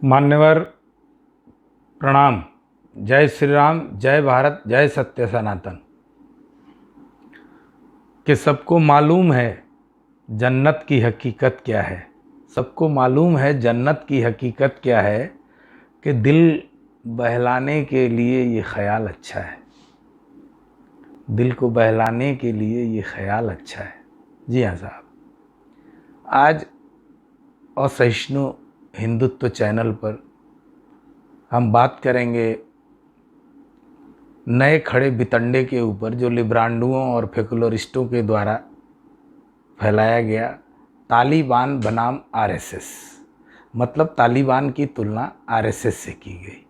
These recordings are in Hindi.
मान्यवर प्रणाम। जय श्री राम, जय भारत, जय सत्य सनातन। कि सबको मालूम है जन्नत की हकीकत क्या है। सबको मालूम है जन्नत की हकीकत क्या है कि दिल बहलाने के लिए ये ख्याल अच्छा है। दिल को बहलाने के लिए ये ख्याल अच्छा है। जी हाँ साहब, आज असहिष्णु हिंदुत्व चैनल पर हम बात करेंगे नए खड़े बितंडे के ऊपर, जो लिब्रांडुओं और फेकुलरिस्टों के द्वारा फैलाया गया तालिबान बनाम आरएसएस। मतलब तालिबान की तुलना आरएसएस से की गई।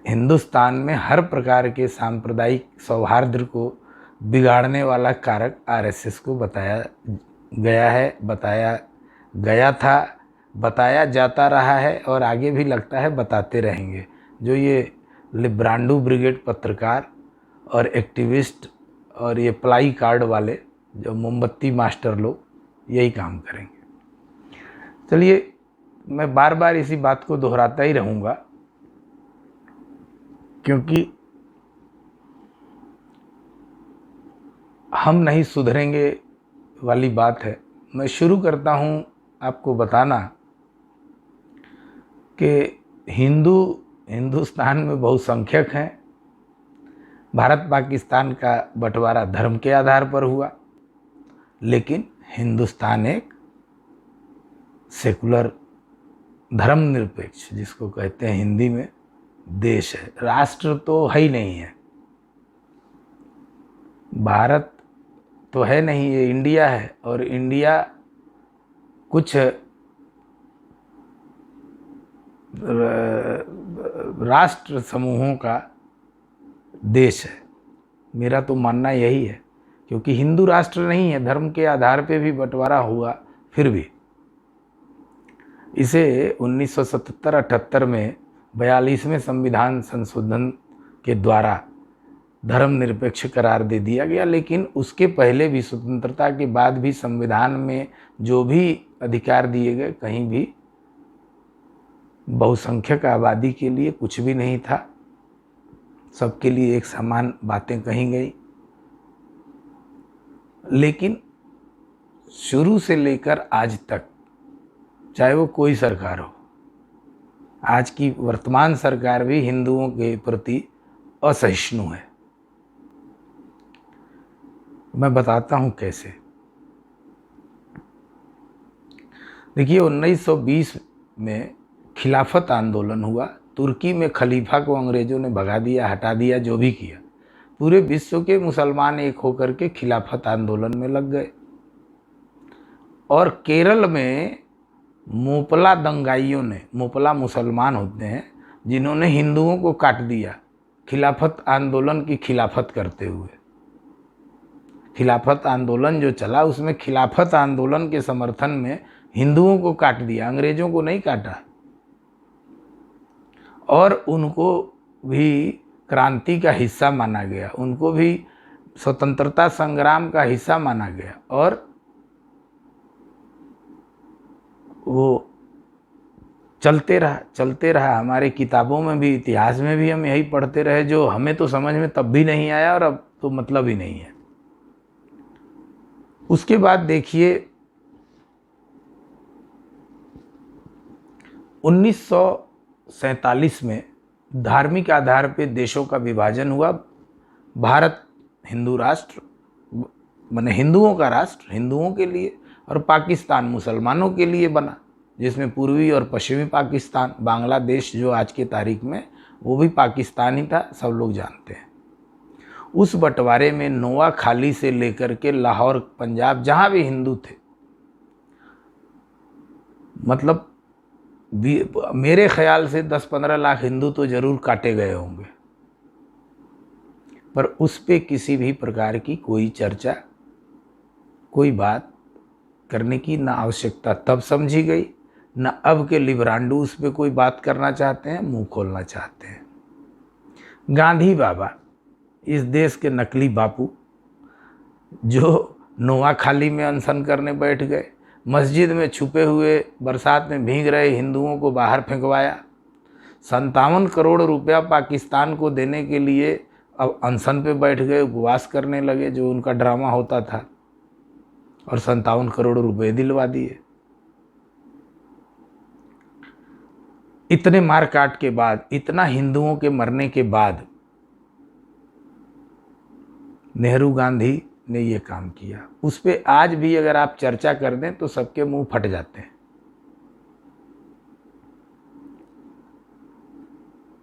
हिंदुस्तान में हर प्रकार के सांप्रदायिक सौहार्द को बिगाड़ने वाला कारक आरएसएस को बताया गया है, बताया गया था, बताया जाता रहा है और आगे भी लगता है बताते रहेंगे। जो ये लिब्रांडू ब्रिगेड पत्रकार और एक्टिविस्ट और ये प्लाई कार्ड वाले जो मोमबत्ती मास्टर लोग यही काम करेंगे। चलिए, मैं बार बार इसी बात को दोहराता ही रहूँगा क्योंकि हम नहीं सुधरेंगे वाली बात है। मैं शुरू करता हूँ आपको बताना कि हिंदुस्तान में बहुसंख्यक हैं। भारत पाकिस्तान का बंटवारा धर्म के आधार पर हुआ, लेकिन हिंदुस्तान एक सेकुलर धर्मनिरपेक्ष, जिसको कहते हैं हिंदी में, देश है। राष्ट्र तो है ही नहीं है। भारत तो है नहीं, ये इंडिया है। और इंडिया कुछ राष्ट्र समूहों का देश है। मेरा तो मानना यही है, क्योंकि हिंदू राष्ट्र नहीं है, धर्म के आधार पे भी बंटवारा हुआ। फिर भी इसे 1977-78 में 42वें संविधान संशोधन के द्वारा धर्मनिरपेक्ष करार दे दिया गया। लेकिन उसके पहले भी, स्वतंत्रता के बाद भी, संविधान में जो भी अधिकार दिए गए, कहीं भी बहुसंख्यक आबादी के लिए कुछ भी नहीं था। सबके लिए एक समान बातें कही गई। लेकिन शुरू से लेकर आज तक, चाहे वो कोई सरकार हो, आज की वर्तमान सरकार भी हिंदुओं के प्रति असहिष्णु है। मैं बताता हूं कैसे। देखिए, 1920 में खिलाफत आंदोलन हुआ। तुर्की में खलीफा को अंग्रेजों ने भगा दिया, हटा दिया, जो भी किया। पूरे विश्व के मुसलमान एक होकर के खिलाफत आंदोलन में लग गए। और केरल में मोपला दंगाइयों ने, मोपला मुसलमान होते हैं जिन्होंने हिंदुओं को काट दिया खिलाफत आंदोलन की खिलाफत करते हुए। खिलाफत आंदोलन जो चला, उसमें खिलाफत आंदोलन के समर्थन में हिंदुओं को काट दिया, अंग्रेजों को नहीं काटा। और उनको भी क्रांति का हिस्सा माना गया, उनको भी स्वतंत्रता संग्राम का हिस्सा माना गया। और वो चलते रहा। हमारे किताबों में भी, इतिहास में भी हम यही पढ़ते रहे, जो हमें तो समझ में तब भी नहीं आया और अब तो मतलब ही नहीं है। उसके बाद देखिए, 1947 में धार्मिक आधार पे देशों का विभाजन हुआ। भारत हिंदू राष्ट्र, माने हिंदुओं का राष्ट्र हिंदुओं के लिए, और पाकिस्तान मुसलमानों के लिए बना, जिसमें पूर्वी और पश्चिमी पाकिस्तान, बांग्लादेश जो आज के तारीख में, वो भी पाकिस्तान ही था, सब लोग जानते हैं। उस बंटवारे में नोआखाली से लेकर के लाहौर, पंजाब, जहाँ भी हिंदू थे, मतलब मेरे ख्याल से 10-15 लाख हिंदू तो जरूर काटे गए होंगे। पर उस पे किसी भी प्रकार की कोई चर्चा, कोई बात करने की ना आवश्यकता तब समझी गई, ना अब के लिब्रांडू उस पे कोई बात करना चाहते हैं, मुंह खोलना चाहते हैं। गांधी बाबा, इस देश के नकली बापू, जो नोआखाली में अनशन करने बैठ गए, मस्जिद में छुपे हुए बरसात में भीग रहे हिंदुओं को बाहर फेंकवाया। 57 करोड़ रुपया पाकिस्तान को देने के लिए अब अनशन पे बैठ गए, उपवास करने लगे, जो उनका ड्रामा होता था, और 57 करोड़ रुपए दिलवा दिए। इतने मारकाट के बाद, इतना हिंदुओं के मरने के बाद नेहरू गांधी ने ये काम किया। उस पर आज भी अगर आप चर्चा कर दें तो सबके मुंह फट जाते हैं।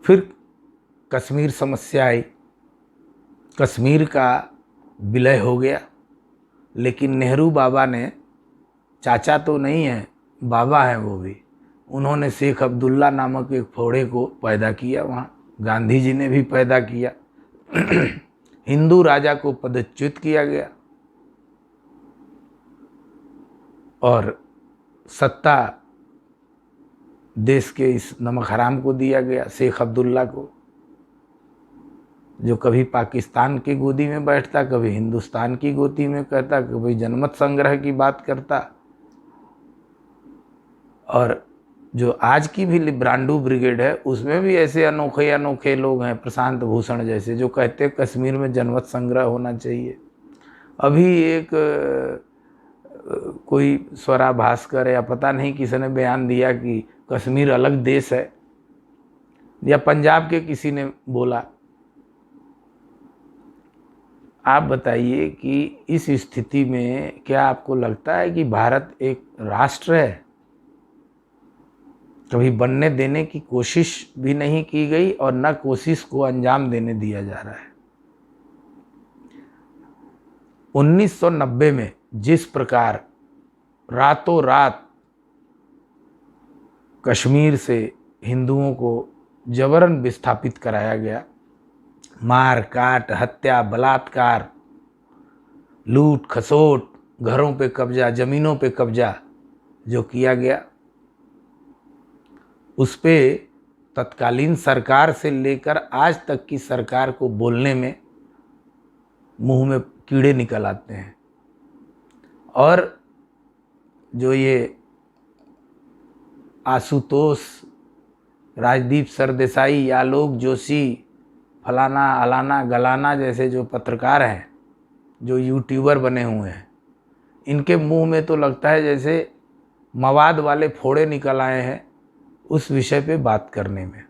फिर कश्मीर समस्या आई, कश्मीर का विलय हो गया, लेकिन नेहरू बाबा ने, चाचा तो नहीं है, बाबा हैं वो भी, उन्होंने शेख अब्दुल्ला नामक एक फोड़े को पैदा किया वहाँ। गांधी जी ने भी पैदा किया। हिंदू राजा को पदच्युत किया गया और सत्ता देश के इस नमक हराम को दिया गया, शेख अब्दुल्ला को, जो कभी पाकिस्तान की गोदी में बैठता, कभी हिंदुस्तान की गोदी में कहता, कभी जनमत संग्रह की बात करता। और जो आज की भी ब्रांडू ब्रिगेड है, उसमें भी ऐसे अनोखे अनोखे लोग हैं, प्रशांत भूषण जैसे, जो कहते हैं कश्मीर में जनमत संग्रह होना चाहिए। अभी एक कोई स्वरा भास्कर या पता नहीं किसने बयान दिया कि कश्मीर अलग देश है, या पंजाब के किसी ने बोला। आप बताइए कि इस स्थिति में क्या आपको लगता है कि भारत एक राष्ट्र है? कभी बनने देने की कोशिश भी नहीं की गई और न कोशिश को अंजाम देने दिया जा रहा है। 1990 में जिस प्रकार रातों रात कश्मीर से हिंदुओं को जबरन विस्थापित कराया गया, मार काट, हत्या, बलात्कार, लूट खसोट, घरों पे कब्जा, ज़मीनों पे कब्जा जो किया गया, उस पे तत्कालीन सरकार से लेकर आज तक की सरकार को बोलने में मुंह में कीड़े निकल आते हैं। और जो ये आशुतोष, राजदीप सरदेसाई, आलोक जोशी, फलाना अलाना गलाना जैसे जो पत्रकार हैं, जो यूट्यूबर बने हुए हैं, इनके मुंह में तो लगता है जैसे मवाद वाले फोड़े निकल आए हैं उस विषय पे बात करने में।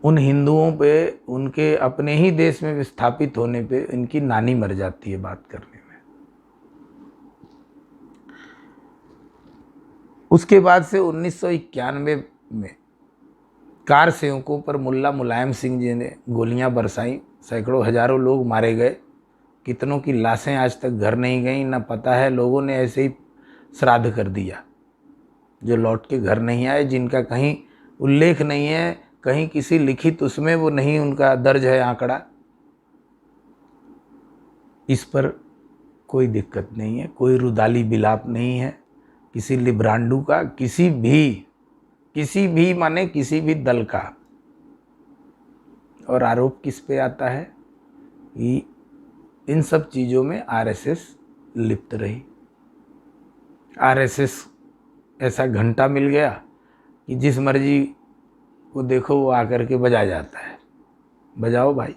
उन हिंदुओं पे, उनके अपने ही देश में विस्थापित होने पे इनकी नानी मर जाती है बात करने में। उसके बाद से 1991 में कार सेवकों पर मुल्ला मुलायम सिंह जी ने गोलियां बरसाई, सैकड़ों हजारों लोग मारे गए, कितनों की लाशें आज तक घर नहीं गई, न पता है। लोगों ने ऐसे ही श्राद्ध कर दिया, जो लौट के घर नहीं आए, जिनका कहीं उल्लेख नहीं है, कहीं किसी लिखित उसमें वो नहीं, उनका दर्ज है आंकड़ा। इस पर कोई दिक्कत नहीं है, कोई रुदाली बिलाप नहीं है किसी लिब्रांडू का, किसी भी माने किसी भी दल का। और आरोप किस पे आता है कि इन सब चीज़ों में आरएसएस लिप्त रही। आरएसएस ऐसा घंटा मिल गया कि जिस मर्जी को देखो वो आकर के बजा जाता है। बजाओ भाई।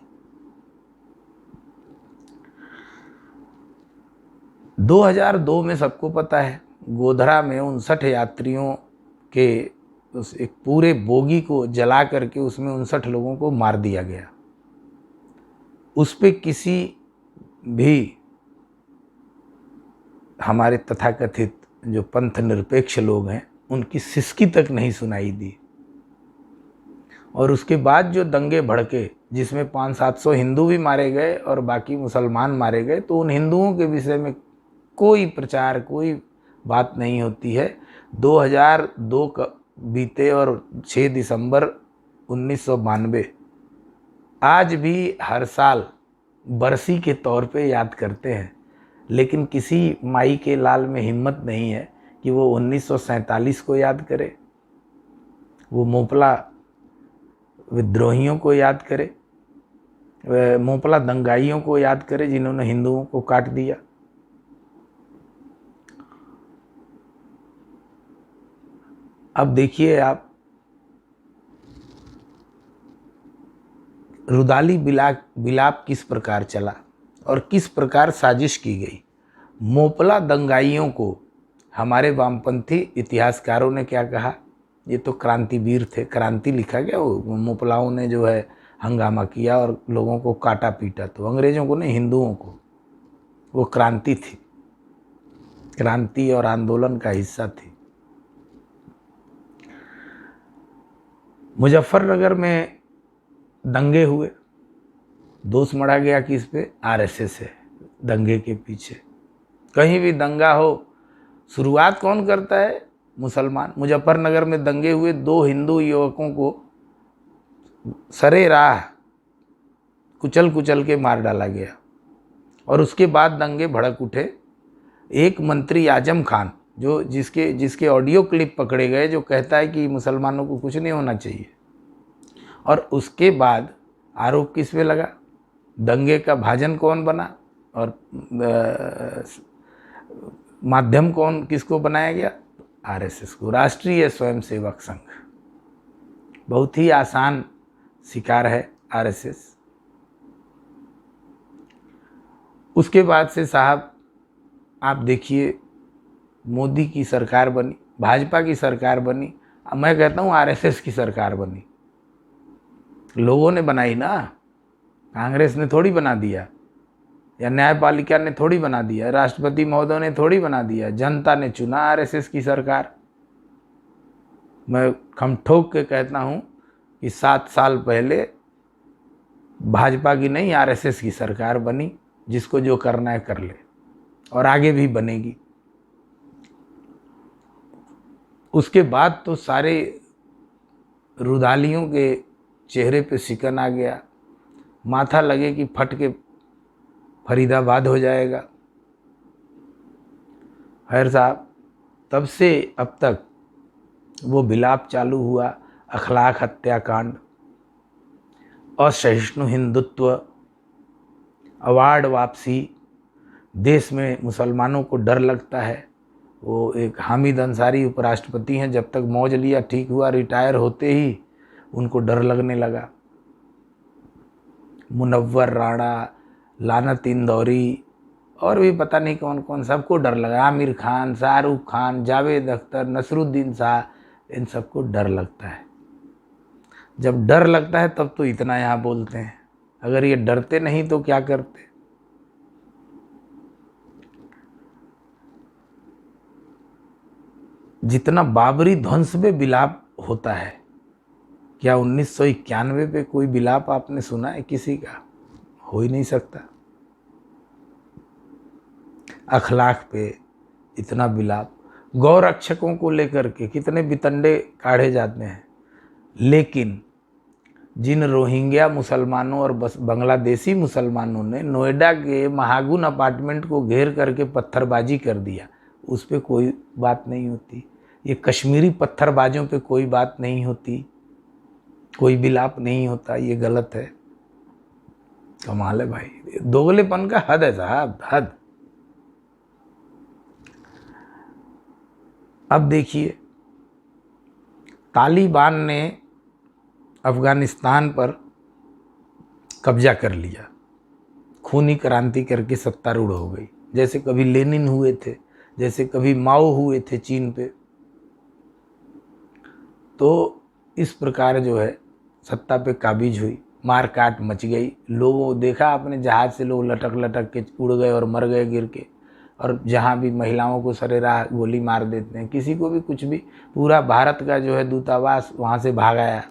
2002 में सबको पता है, गोधरा में 59 यात्रियों के उस एक पूरे बोगी को जला करके उसमें 59 लोगों को मार दिया गया। उस पे किसी भी हमारे तथाकथित जो पंथ निरपेक्ष लोग हैं उनकी सिसकी तक नहीं सुनाई दी। और उसके बाद जो दंगे भड़के, जिसमें 500-700 हिंदू भी मारे गए और बाकी मुसलमान मारे गए, तो उन हिंदुओं के विषय में कोई प्रचार, कोई बात नहीं होती है। 2002 का बीते और 6 दिसंबर 1992 आज भी हर साल बरसी के तौर पे याद करते हैं, लेकिन किसी माई के लाल में हिम्मत नहीं है कि वो 1947 को याद करे, वो मोपला विद्रोहियों को याद करे, मोपला दंगाइयों को याद करे जिन्होंने हिंदुओं को काट दिया। अब देखिए आप, रुदाली विलाप किस प्रकार चला और किस प्रकार साजिश की गई। मोपला दंगाइयों को हमारे वामपंथी इतिहासकारों ने क्या कहा, ये तो क्रांतिवीर थे, क्रांति लिखा गया। वो मोपलाओं ने जो है हंगामा किया और लोगों को काटा पीटा, तो अंग्रेजों को नहीं, हिंदुओं को। वो क्रांति थी, क्रांति और आंदोलन का हिस्सा थी। मुजफ्फरनगर में दंगे हुए, दोष मढ़ा गया किस पे, आरएसएस है दंगे के पीछे। कहीं भी दंगा हो, शुरुआत कौन करता है, मुसलमान। मुजफ्फरनगर में दंगे हुए, 2 हिंदू युवकों को सरे राह कुचल कुचल के मार डाला गया। और उसके बाद दंगे भड़क उठे। एक मंत्री आजम खान, जो जिसके ऑडियो क्लिप पकड़े गए, जो कहता है कि मुसलमानों को कुछ नहीं होना चाहिए। और उसके बाद आरोप किस पे लगा, दंगे का भाजन कौन बना और माध्यम कौन, किसको बनाया गया, आरएसएस को, राष्ट्रीय स्वयंसेवक संघ। बहुत ही आसान शिकार है आरएसएस। उसके बाद से साहब आप देखिए, मोदी की सरकार बनी, भाजपा की सरकार बनी। अब मैं कहता हूँ आरएसएस की सरकार बनी। लोगों ने बनाई ना, कांग्रेस ने थोड़ी बना दिया, या न्यायपालिका ने थोड़ी बना दिया, राष्ट्रपति महोदय ने थोड़ी बना दिया। जनता ने चुना आरएसएस की सरकार। मैं खम ठोक के कहता हूँ कि 7 साल पहले भाजपा की नहीं, आरएसएस की सरकार बनी। जिसको जो करना है कर ले, और आगे भी बनेगी। उसके बाद तो सारे रुदालियों के चेहरे पे सिकन आ गया, माथा लगे कि फट के फरीदाबाद हो जाएगा। खैर साहब, तब से अब तक वो विलाप चालू हुआ, अखलाक हत्याकांड, असहिष्णु हिंदुत्व, अवार्ड वापसी, देश में मुसलमानों को डर लगता है। वो एक हामिद अंसारी उपराष्ट्रपति हैं, जब तक मौज लिया ठीक हुआ, रिटायर होते ही उनको डर लगने लगा। मुनव्वर राणा, लानत इंदौरी और भी पता नहीं कौन कौन, सबको डर लगा। आमिर खान, शाहरुख खान, जावेद अख्तर, नसरुद्दीन शाह, इन सबको डर लगता है। जब डर लगता है तब तो इतना यहाँ बोलते हैं। अगर ये डरते नहीं तो क्या करते। जितना बाबरी ध्वंस पे विलाप होता है, क्या 1991 पे कोई विलाप आपने सुना है किसी का? हो ही नहीं सकता। अखलाक पे इतना विलाप, गौ रक्षकों को लेकर के कितने बितंडे काढ़े जाते हैं। लेकिन जिन रोहिंग्या मुसलमानों और बांग्लादेशी मुसलमानों ने नोएडा के महागुन अपार्टमेंट को घेर करके पत्थरबाजी कर दिया, उस पर कोई बात नहीं होती। ये कश्मीरी पत्थरबाजों पे कोई बात नहीं होती, कोई विलाप नहीं होता। ये गलत है। कमाल है भाई, दोगलेपन का हद है साहब, हद। अब देखिए, तालिबान ने अफगानिस्तान पर कब्जा कर लिया, खूनी क्रांति करके सत्तारूढ़ हो गई। जैसे कभी लेनिन हुए थे, जैसे कभी माओ हुए थे चीन पे। तो इस प्रकार जो है सत्ता पे काबिज हुई, मार काट मच गई। लोगों देखा आपने, जहाज से लोग लटक लटक के उड़ गए और मर गए गिर के। और जहाँ भी महिलाओं को सरेराह गोली मार देते हैं, किसी को भी कुछ भी। पूरा भारत का जो है दूतावास वहाँ से भाग आया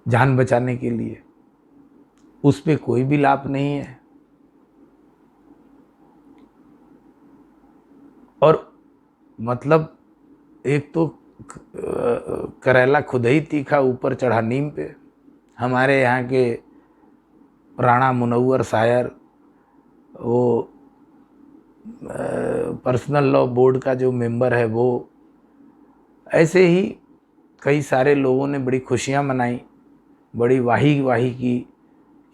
जान बचाने के लिए। उस पे कोई भी लाभ नहीं है। और मतलब एक तो करेला खुद ही तीखा, ऊपर चढ़ा नीम पे। हमारे यहाँ के राणा मुनव्वर शायर, वो पर्सनल लॉ बोर्ड का जो मेंबर है, वो ऐसे ही कई सारे लोगों ने बड़ी खुशियाँ मनाई, बड़ी वाही वाही की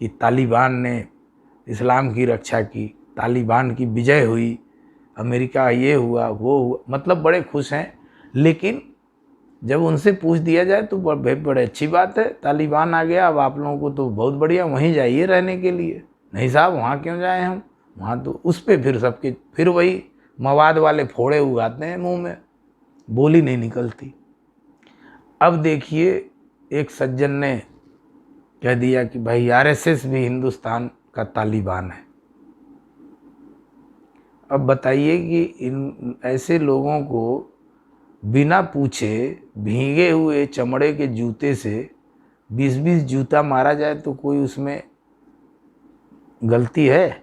कि तालिबान ने इस्लाम की रक्षा की, तालिबान की विजय हुई। अमेरिका ये हुआ वो हुआ, मतलब बड़े खुश हैं। लेकिन जब उनसे पूछ दिया जाए तो बड़े अच्छी बात है, तालिबान आ गया, अब आप लोगों को तो बहुत बढ़िया, वहीं जाइए रहने के लिए। नहीं साहब, वहाँ क्यों जाएं हम, वहाँ तो उस पर फिर सबके फिर वही मवाद वाले फोड़े उगाते हैं मुंह में, बोली नहीं निकलती। अब देखिए, एक सज्जन ने कह दिया कि भाई आरएसएस भी हिंदुस्तान का तालिबान है। अब बताइए कि इन ऐसे लोगों को बिना पूछे भीगे हुए चमड़े के जूते से 20-20 जूता मारा जाए तो कोई उसमें गलती है?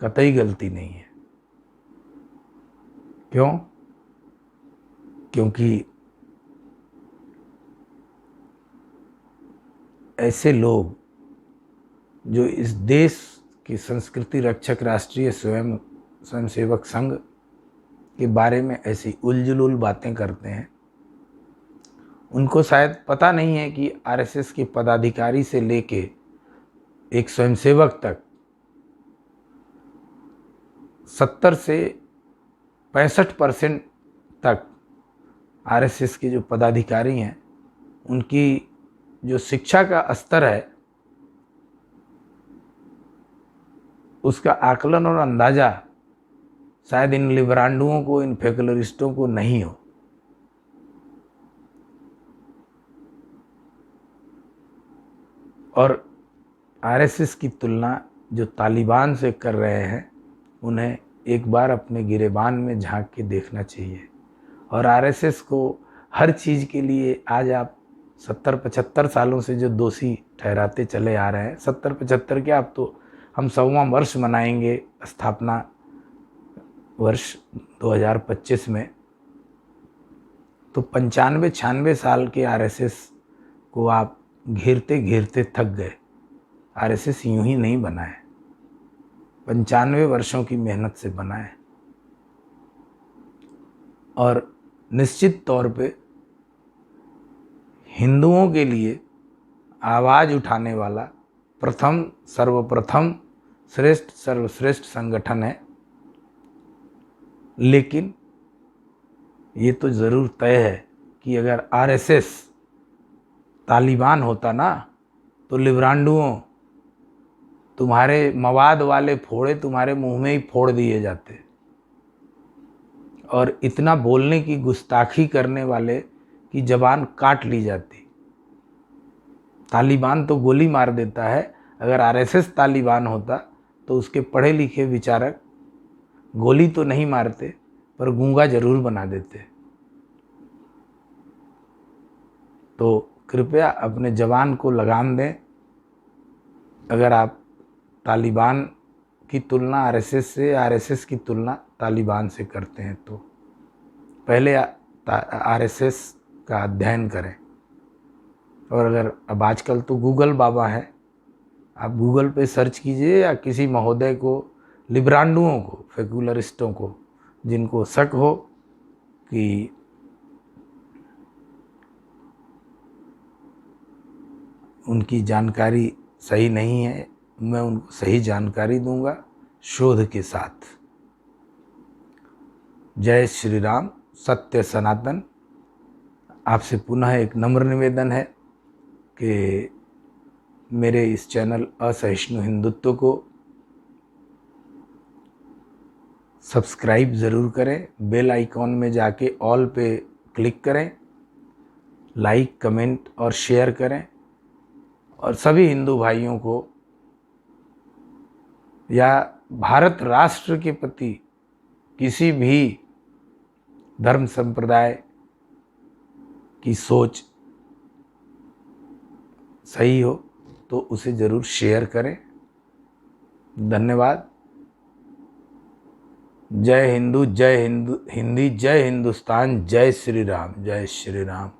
कतई गलती नहीं है। क्यों? क्योंकि ऐसे लोग जो इस देश की संस्कृति रक्षक राष्ट्रीय स्वयंसेवक संघ के बारे में ऐसी उलझुल बातें करते हैं, उनको शायद पता नहीं है कि आरएसएस के पदाधिकारी से लेके एक स्वयंसेवक तक 70 से 65% तक आरएसएस के जो पदाधिकारी हैं, उनकी जो शिक्षा का स्तर है उसका आकलन और अंदाज़ा शायद इन लिबरांडुओं को, इन फेकुलरिस्टों को नहीं हो। और आरएसएस की तुलना जो तालिबान से कर रहे हैं, उन्हें एक बार अपने गिरेबान में झांक के देखना चाहिए। और आरएसएस को हर चीज़ के लिए आज आप 70-75 सालों से जो दोषी ठहराते चले आ रहे हैं, 70-75 क्या, अब तो हम 100वां वर्ष मनाएंगे स्थापना वर्ष 2025 में, तो 95-96 साल के आरएसएस को आप घेरते घेरते थक गए। आरएसएस यूं ही नहीं बना है, 95 वर्षों की मेहनत से बना है। और निश्चित तौर पे हिंदुओं के लिए आवाज़ उठाने वाला सर्वप्रथम सर्वश्रेष्ठ संगठन है। लेकिन ये तो ज़रूर तय है कि अगर आरएसएस तालिबान होता ना, तो लिब्रांडुओं, तुम्हारे मवाद वाले फोड़े तुम्हारे मुंह में ही फोड़ दिए जाते, और इतना बोलने की गुस्ताखी करने वाले की जबान काट ली जाती। तालिबान तो गोली मार देता है, अगर आरएसएस तालिबान होता तो उसके पढ़े लिखे विचारक गोली तो नहीं मारते पर गूंगा जरूर बना देते। तो कृपया अपने जवान को लगाम दें। अगर आप तालिबान की तुलना आरएसएस से, आरएसएस की तुलना तालिबान से करते हैं, तो पहले आरएसएस का अध्ययन करें। और अगर अब आजकल तो गूगल बाबा है, आप गूगल पे सर्च कीजिए, या किसी महोदय को, लिब्रांडुओं को, फेकुलरिस्टों को, जिनको शक हो कि उनकी जानकारी सही नहीं है, मैं उनको सही जानकारी दूंगा शोध के साथ। जय श्री राम, सत्य सनातन। आपसे पुनः एक नम्र निवेदन है कि मेरे इस चैनल असहिष्णु हिंदुत्व को सब्सक्राइब ज़रूर करें, बेल आइकॉन में जाके ऑल पे क्लिक करें, लाइक, कमेंट और शेयर करें। और सभी हिंदू भाइयों को या भारत राष्ट्र के प्रति किसी भी धर्म संप्रदाय की सोच सही हो तो उसे ज़रूर शेयर करें। धन्यवाद। जय हिंदू, जय हिंदी, जय हिंदुस्तान, जय श्री राम, जय श्री राम।